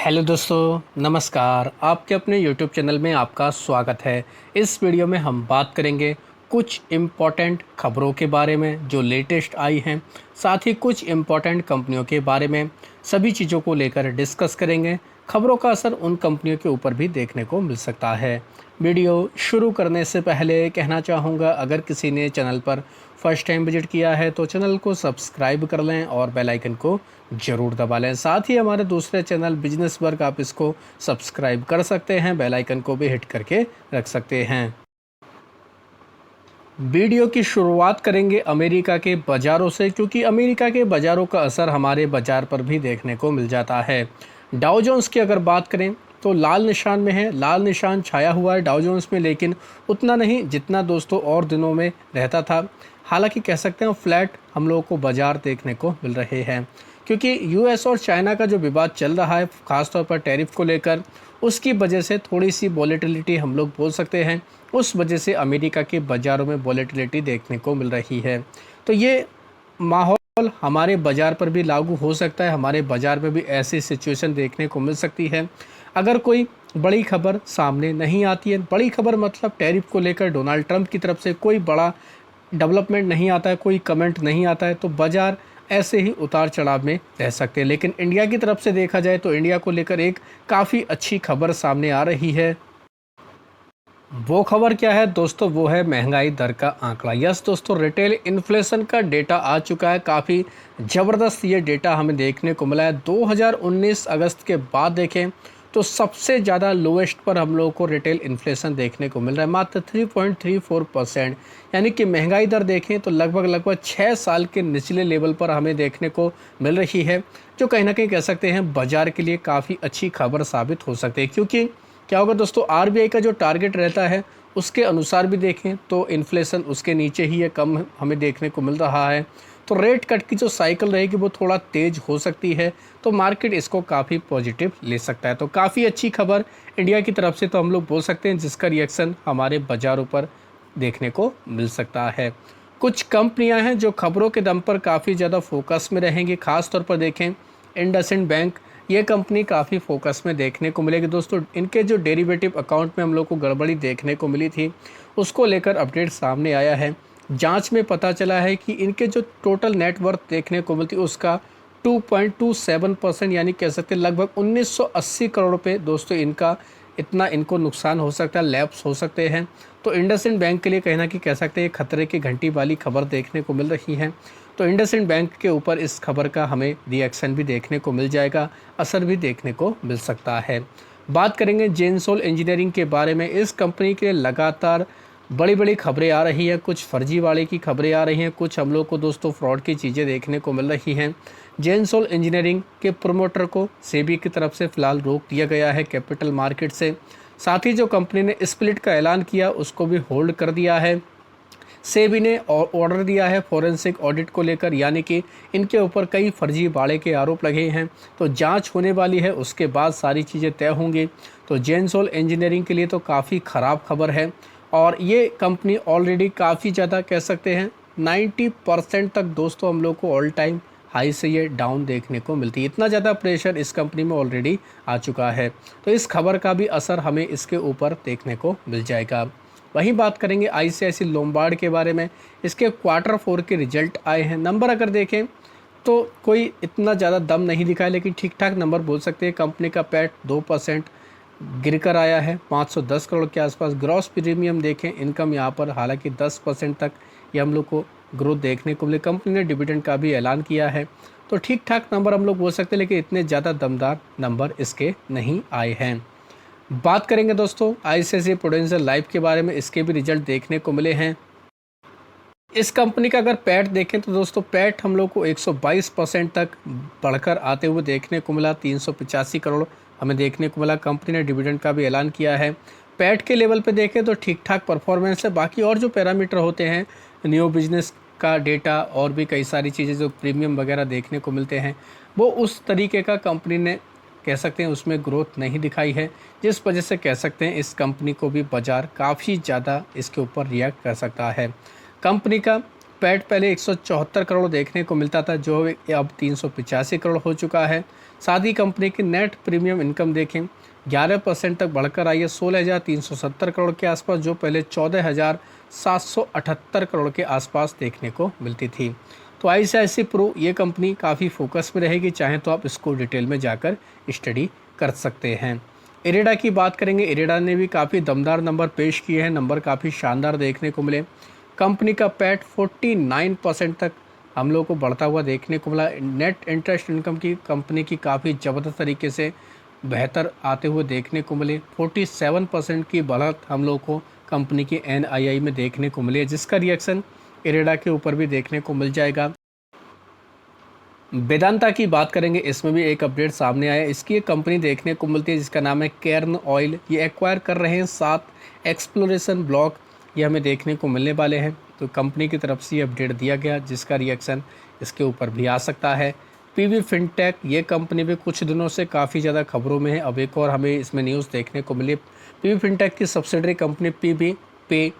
Hello दोस्तों, नमस्कार। आपके अपने यूट्यूब चैनल में आपका स्वागत है। इस वीडियो में हम बात करेंगे कुछ इम्पॉर्टेंट खबरों के बारे में जो लेटेस्ट आई हैं, साथ ही कुछ इम्पॉर्टेंट कंपनियों के बारे में सभी चीज़ों को लेकर डिस्कस करेंगे। खबरों का असर उन कंपनियों के ऊपर भी देखने को मिल सकता है। वीडियो शुरू करने से पहले कहना चाहूँगा, अगर किसी ने चैनल पर फर्स्ट टाइम विजिट किया है तो चैनल को सब्सक्राइब कर लें और बेल आइकन को ज़रूर दबा लें। साथ ही हमारे दूसरे चैनल बिजनेस वर्क आप इसको सब्सक्राइब कर सकते हैं, बेल आइकन को भी हिट करके रख सकते हैं। वीडियो की शुरुआत करेंगे अमेरिका के बाज़ारों से, क्योंकि अमेरिका के बाज़ारों का असर हमारे बाज़ार पर भी देखने को मिल जाता है। डाउ जोन्स की अगर बात करें तो लाल निशान में है, लाल निशान छाया हुआ है डाउ जोन्स में, लेकिन उतना नहीं जितना दोस्तों और दिनों में रहता था। हालांकि कह सकते हैं फ्लैट हम लोगों को बाज़ार देखने को मिल रहे हैं, क्योंकि यूएस और चाइना का जो विवाद चल रहा है ख़ासतौर पर टैरिफ को लेकर, उसकी वजह से थोड़ी सी वॉलेटिलिटी हम लोग बोल सकते हैं। उस वजह से अमेरिका के बाज़ारों में वॉलेटिलिटी देखने को मिल रही है। तो ये माहौल हमारे बाज़ार पर भी लागू हो सकता है, हमारे बाज़ार में भी ऐसी सिचुएशन देखने को मिल सकती है अगर कोई बड़ी खबर सामने नहीं आती है। बड़ी खबर मतलब टैरिफ को लेकर डोनाल्ड ट्रंप की तरफ से कोई बड़ा डेवलपमेंट नहीं आता है, कोई कमेंट नहीं आता है, तो बाज़ार ऐसे ही उतार चढ़ाव में रह सकते हैं। लेकिन इंडिया की तरफ से देखा जाए तो इंडिया को लेकर एक काफ़ी अच्छी खबर सामने आ रही है। वो खबर क्या है दोस्तों? वो है महंगाई दर का आंकड़ा। यस दोस्तों, रिटेल इन्फ्लेशन का डेटा आ चुका है। काफ़ी ज़बरदस्त ये डेटा हमें देखने को मिला है। 2019 अगस्त के बाद देखें तो सबसे ज़्यादा लोएस्ट पर हम लोगों को रिटेल इन्फ्लेशन देखने को मिल रहा है, मात्र 3.34%। यानी कि महंगाई दर देखें तो लगभग 6 साल के निचले लेवल पर हमें देखने को मिल रही है, जो कहीं ना कहीं कह सकते हैं बाज़ार के लिए काफ़ी अच्छी खबर साबित हो सकती है। क्योंकि क्या होगा दोस्तों, आरबीआई का जो टारगेट रहता है उसके अनुसार भी देखें तो इन्फ्लेशन उसके नीचे ही है, कम हमें देखने को मिल रहा है। तो रेट कट की जो साइकिल रहेगी वो थोड़ा तेज़ हो सकती है, तो मार्केट इसको काफ़ी पॉजिटिव ले सकता है। तो काफ़ी अच्छी खबर इंडिया की तरफ से तो हम लोग बोल सकते हैं, जिसका रिएक्शन हमारे बाज़ारों पर देखने को मिल सकता है। कुछ कंपनियां हैं जो खबरों के दम पर काफ़ी ज़्यादा फोकस में रहेंगी। ख़ास तौर पर देखें इंडसइंड बैंक, ये कंपनी काफ़ी फोकस में देखने को मिलेगी दोस्तों। इनके जो डेरिवेटिव अकाउंट में हम लोग को गड़बड़ी देखने को मिली थी, उसको लेकर अपडेट सामने आया है। जांच में पता चला है कि इनके जो टोटल नेटवर्थ देखने को मिलती है उसका 2.27%, यानी कह सकते हैं लगभग 1980 करोड़ रुपये दोस्तों इनका, इतना इनको नुकसान हो सकता है, लैप्स हो सकते हैं। तो इंडसइंड बैंक के लिए कहना कि कह सकते हैं खतरे की घंटी वाली खबर देखने को मिल रही है। तो इंडसइंड बैंक के ऊपर इस खबर का हमें रिएक्शन भी देखने को मिल जाएगा, असर भी देखने को मिल सकता है। बात करेंगे जेनसोल इंजीनियरिंग के बारे में। इस कंपनी के लगातार बड़ी बड़ी खबरें आ रही हैं, कुछ फर्जीवाड़े की खबरें आ रही हैं, कुछ हम लोग को दोस्तों फ्रॉड की चीज़ें देखने को मिल रही हैं। जेनसोल इंजीनियरिंग के प्रोमोटर को सेबी की तरफ से फ़िलहाल रोक दिया गया है कैपिटल मार्केट से। साथ ही जो कंपनी ने स्प्लिट का ऐलान किया उसको भी होल्ड कर दिया है। सेबी ने ऑर्डर दिया है फॉरेंसिक ऑडिट को लेकर, यानी कि इनके ऊपर कई फर्जीवाड़े के आरोप लगे हैं, तो जांच होने वाली है, उसके बाद सारी चीज़ें तय होंगी। तो जेनसोल इंजीनियरिंग के लिए तो काफ़ी ख़राब खबर है, और ये कंपनी ऑलरेडी काफ़ी ज़्यादा कह सकते हैं 90% तक दोस्तों हम लोग को ऑल टाइम हाई से ये डाउन देखने को मिलती है। इतना ज़्यादा प्रेशर इस कंपनी में ऑलरेडी आ चुका है, तो इस खबर का भी असर हमें इसके ऊपर देखने को मिल जाएगा। वहीं बात करेंगे आईसीआईसी लोम्बार्ड के बारे में। इसके क्वार्टर 4 के रिजल्ट आए हैं। नंबर अगर देखें तो कोई इतना ज़्यादा दम नहीं दिखा है, लेकिन ठीक ठाक नंबर बोल सकते हैं। कंपनी का पैट 2% गिर कर आया है 510 करोड़ के आसपास। ग्रॉस प्रीमियम देखें, इनकम यहाँ पर हालांकि 10% तक ये हम लोग को ग्रोथ देखने को मिले। कंपनी ने डिविडेंड का भी ऐलान किया है, तो ठीक ठाक नंबर हम लोग बोल सकते हैं, लेकिन इतने ज़्यादा दमदार नंबर इसके नहीं आए हैं। बात करेंगे दोस्तों आईसीआईसीआई प्रूडेंशियल लाइफ के बारे में। इसके भी रिजल्ट देखने को मिले हैं। इस कंपनी का अगर पैट देखें तो दोस्तों पैट हम लोग को 122% तक बढ़कर आते हुए देखने को मिला, 385 करोड़ हमें देखने को मिला। कंपनी ने डिविडेंड का भी ऐलान किया है। पैट के लेवल पे देखें तो ठीक ठाक परफॉर्मेंस है। बाकी और जो पैरामीटर होते हैं, न्यू बिजनेस का डेटा और भी कई सारी चीज़ें जो प्रीमियम वगैरह देखने को मिलते हैं, वो उस तरीके का कंपनी ने कह सकते हैं उसमें ग्रोथ नहीं दिखाई है, जिस वजह से कह सकते हैं इस कंपनी को भी बाज़ार काफ़ी ज़्यादा इसके ऊपर रिएक्ट कर सकता है। कंपनी का पैट पहले 174 करोड़ देखने को मिलता था, जो अब 385 करोड़ हो चुका है। साथ ही कंपनी की नेट प्रीमियम इनकम देखें 11% तक बढ़कर आई है 16,370 करोड़ के आसपास, जो पहले 14,778 करोड़ के आसपास देखने को मिलती थी। तो ICICI प्रो ये कंपनी काफ़ी फोकस में रहेगी, चाहें तो आप इसको डिटेल में जाकर स्टडी कर सकते हैं। इरेडा की बात करेंगे, इरेडा ने भी काफ़ी दमदार नंबर पेश किए हैं, नंबर काफ़ी शानदार देखने को मिले। कंपनी का पैट 49% तक हम लोग को बढ़ता हुआ देखने को मिला। नेट इंटरेस्ट इनकम की कंपनी की काफ़ी ज़बरदस्त तरीके से बेहतर आते हुए देखने को मिले। 47% की बढ़त हम लोग को कंपनी की NII में देखने को मिली है, जिसका रिएक्शन इरेडा के ऊपर भी देखने को मिल जाएगा। वेदांता की बात करेंगे, इसमें भी एक अपडेट सामने आया। इसकी एक कंपनी देखने को मिलती है जिसका नाम है केर्न ऑयल। ये एक्वायर कर रहे हैं 7 एक्सप्लोरेशन ब्लॉक, ये हमें देखने को मिलने वाले हैं। तो कंपनी की तरफ से ये अपडेट दिया गया, जिसका रिएक्शन इसके ऊपर भी आ सकता है। PB फिनटेक, ये कंपनी भी कुछ दिनों से काफ़ी ज़्यादा खबरों में है। अब एक और हमें इसमें न्यूज़ देखने को मिली। PB फिनटेक की सब्सिडरी कंपनी PB पे,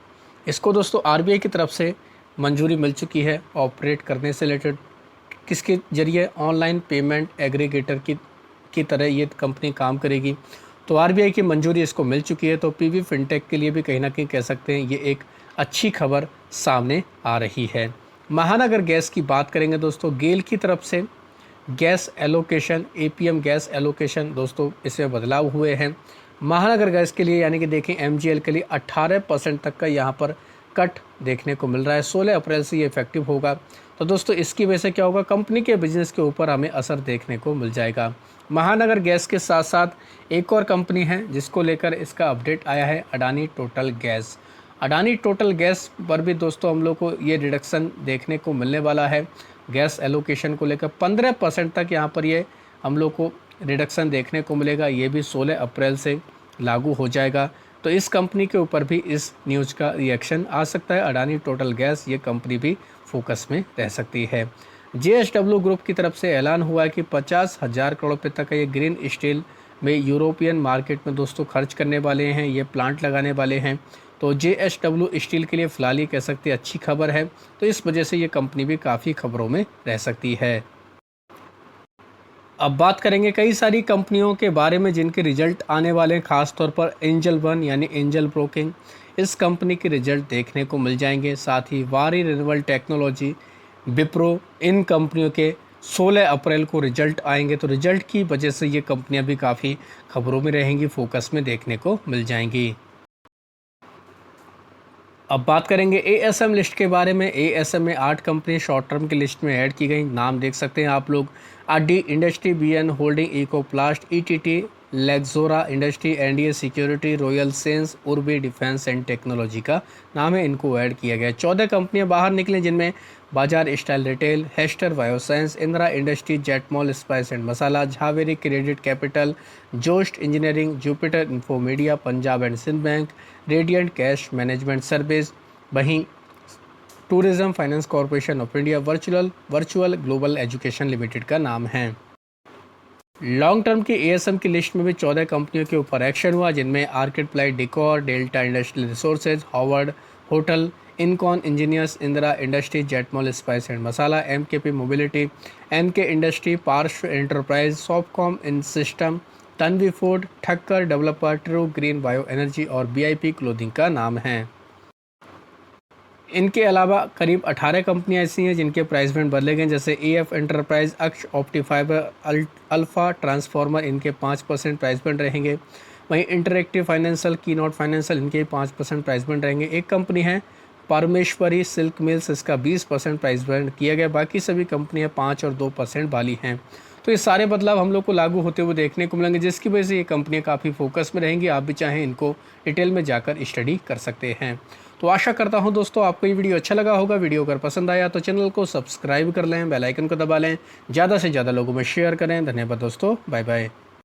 इसको दोस्तों RBI की तरफ से मंजूरी मिल चुकी है ऑपरेट करने से रिलेटेड। किसके जरिए? ऑनलाइन पेमेंट एग्रीगेटर की तरह ये कंपनी काम करेगी। तो RBI की मंजूरी इसको मिल चुकी है। तो PB फिनटेक के लिए भी कहीं ना कहीं कह सकते हैं ये एक अच्छी खबर सामने आ रही है। महानगर गैस की बात करेंगे दोस्तों, गेल की तरफ से gas allocation, APM gas allocation दोस्तों इसमें बदलाव हुए हैं। महानगर गैस के लिए यानी कि देखें MGL के लिए 18% तक का यहाँ पर कट देखने को मिल रहा है। 16 अप्रैल से ये इफेक्टिव होगा। तो दोस्तों इसकी वजह से क्या होगा, कंपनी के बिजनेस के ऊपर हमें असर देखने को मिल जाएगा। महानगर गैस के साथ साथ एक और कंपनी है जिसको लेकर इसका अपडेट आया है, Adani total gas. Adani total gas पर भी दोस्तों हम लोग को ये रिडक्शन देखने को मिलने वाला है। गैस एलोकेशन को लेकर 15% तक यहाँ पर ये हम लोग को रिडक्शन देखने को मिलेगा। ये भी 16 अप्रैल से लागू हो जाएगा। तो इस कंपनी के ऊपर भी इस न्यूज़ का रिएक्शन आ सकता है। अडानी टोटल गैस ये कंपनी भी फोकस में रह सकती है। JSW ग्रुप की तरफ से ऐलान हुआ है कि 50,000 करोड़ रुपये तक ये ग्रीन स्टील में यूरोपियन मार्केट में दोस्तों खर्च करने वाले हैं, ये प्लांट लगाने वाले हैं। तो JSW स्टील के लिए फ़िलहाल ये कह सकते हैं अच्छी खबर है। तो इस वजह से ये कंपनी भी काफ़ी खबरों में रह सकती है। अब बात करेंगे कई सारी कंपनियों के बारे में जिनके रिजल्ट आने वाले हैं, खासतौर पर एंजल वन यानी एंजल ब्रोकिंग, इस कंपनी के रिजल्ट देखने को मिल जाएंगे। साथ ही वारी रिन्यूएबल टेक्नोलॉजी, विप्रो, इन कंपनियों के 16 अप्रैल को रिजल्ट आएंगे। तो रिजल्ट की वजह से ये कंपनियां भी काफ़ी खबरों में रहेंगी, फोकस में देखने को मिल जाएंगी। अब बात करेंगे ASM लिस्ट के बारे में। ASM में 8 कंपनी शॉर्ट टर्म की लिस्ट में ऐड की गई। नाम देख सकते हैं आप लोग, ADI industry, BN holding, Ecoplast, ETT, Lexora industry, NDA security, royal sense, उर्बी डिफेंस एंड टेक्नोलॉजी का नाम है, इनको ऐड किया गया। 14 कंपनियां बाहर निकली जिनमें Baazar style retail, Hester bioscience, Indira industry, Jetmall spice and masala, Zaveri credit capital, Jost engineering, Jupiter infomedia, Punjab and Sind bank, radiant cash management service. वहीं tourism finance corporation of India, virtual global education limited का नाम है। लॉन्ग टर्म की ASM की list में भी 14 कंपनियों के ऊपर एक्शन हुआ, जिनमें orchid ply decor, delta industrial resources, Howard hotel, Incon engineers, Indira industry, Jetmall spice and masala, MKP mobility, NK industry, Parshva enterprise, Softcom in system, Tanvi food, Thakkar developer, true green bio energy और BIP क्लोथिंग का नाम है। इनके अलावा करीब 18 कंपनियां ऐसी हैं जिनके प्राइस बैंड बदले गए, जैसे AF एंटरप्राइज, अक्ष ऑप्टिफाइबर, अल्फा ट्रांसफॉर्मर, इनके 5% प्राइस बैंड रहेंगे। वहीं इंटरेक्टिव फाइनेंशियल, कीनोट फाइनेंशियल, इनके 5% प्राइस बैंड रहेंगे। एक कंपनी है परमेश्वरी सिल्क मिल्स, इसका 20% प्राइस बैंड किया गया। बाकी सभी कंपनियां 5 और 2% वाली हैं। तो ये सारे बदलाव हम लोग को लागू होते हुए देखने को मिलेंगे, जिसकी वजह से ये कंपनियां काफ़ी फोकस में रहेंगी। आप भी चाहें इनको डिटेल में जाकर स्टडी कर सकते हैं। तो आशा करता हूं दोस्तों आपको ये वीडियो अच्छा लगा होगा। वीडियो अगर पसंद आया तो चैनल को सब्सक्राइब कर लें, बेल आइकन को दबा लें, ज़्यादा से ज़्यादा लोगों में शेयर करें। धन्यवाद दोस्तों, बाय बाय।